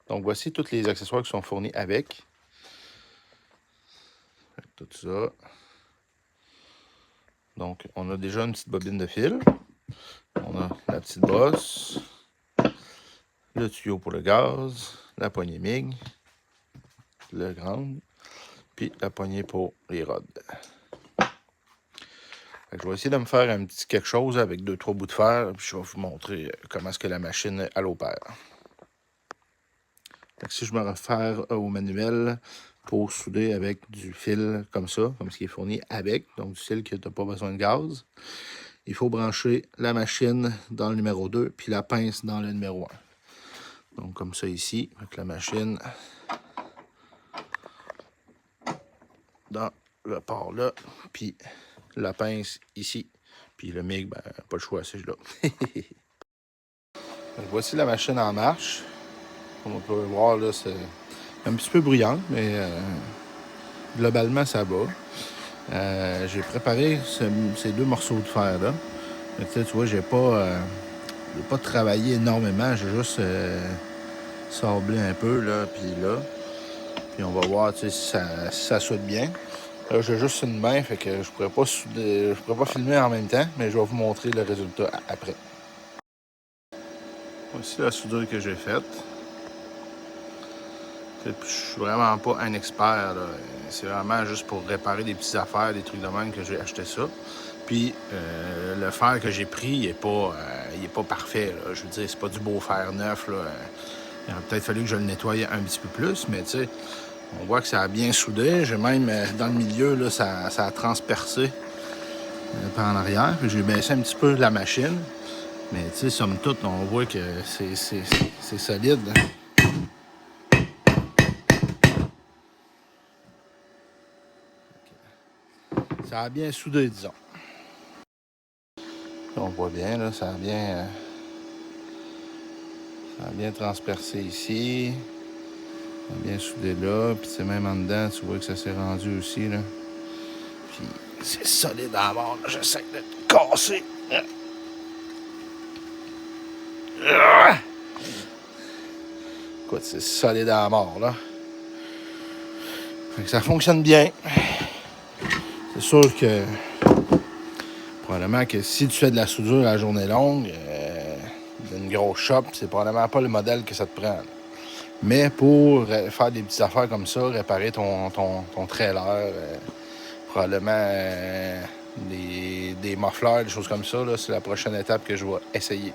Donc, voici tous les accessoires qui sont fournis avec. Tout ça. Donc, on a déjà une petite bobine de fil. On a la petite brosse. Le tuyau pour le gaz. La poignée MIG. Le grand. Puis la poignée pour les rods. Je vais essayer de me faire un petit quelque chose avec 2-3 bouts de fer. Puis je vais vous montrer comment est-ce que la machine elle opère. Si je me réfère au manuel pour souder avec du fil comme ça, comme ce qui est fourni avec, donc du fil qui n'a pas besoin de gaz, il faut brancher la machine dans le numéro 2 puis la pince dans le numéro 1. Donc comme ça ici, avec la machine dans le port là, puis la pince ici, puis le MIG, ben, pas le choix, c'est là. Voici la machine en marche. Comme on peut le voir, là, c'est un petit peu bruyant, mais globalement, ça va. J'ai préparé ces 2 morceaux de fer-là. Tu vois, j'ai pas travaillé énormément. J'ai juste sablé un peu, là, puis là. Puis on va voir si ça soude bien. Là, j'ai juste une main, fait que je pourrais pas filmer en même temps, mais je vais vous montrer le résultat après. Voici la soudure que j'ai faite. Je suis vraiment pas un expert. C'est vraiment juste pour réparer des petites affaires, des trucs de même que j'ai acheté ça. Puis le fer que j'ai pris, il est pas parfait. Là. Je veux dire, c'est pas du beau fer neuf. Là. Il aurait peut-être fallu que je le nettoie un petit peu plus, mais tu sais, on voit que ça a bien soudé. J'ai même, dans le milieu, là, ça a transpercé par en arrière. Puis j'ai baissé un petit peu la machine. Mais tu sais, somme toute, on voit que c'est solide. Hein. Ça a bien soudé, disons. On voit bien, là, ça a bien transpercé ici. Ça a bien soudé là. Puis c'est même en dedans, tu vois que ça s'est rendu aussi, là. Puis c'est solide à mort, là. J'essaie de le casser. Écoute, c'est solide à mort, là. Fait que ça fonctionne bien. C'est sûr que probablement que si tu fais de la soudure à la journée longue, d'une grosse shop, c'est probablement pas le modèle que ça te prend. Là. Mais pour faire des petites affaires comme ça, réparer ton trailer, probablement des mufflers, des choses comme ça, c'est la prochaine étape que je vais essayer.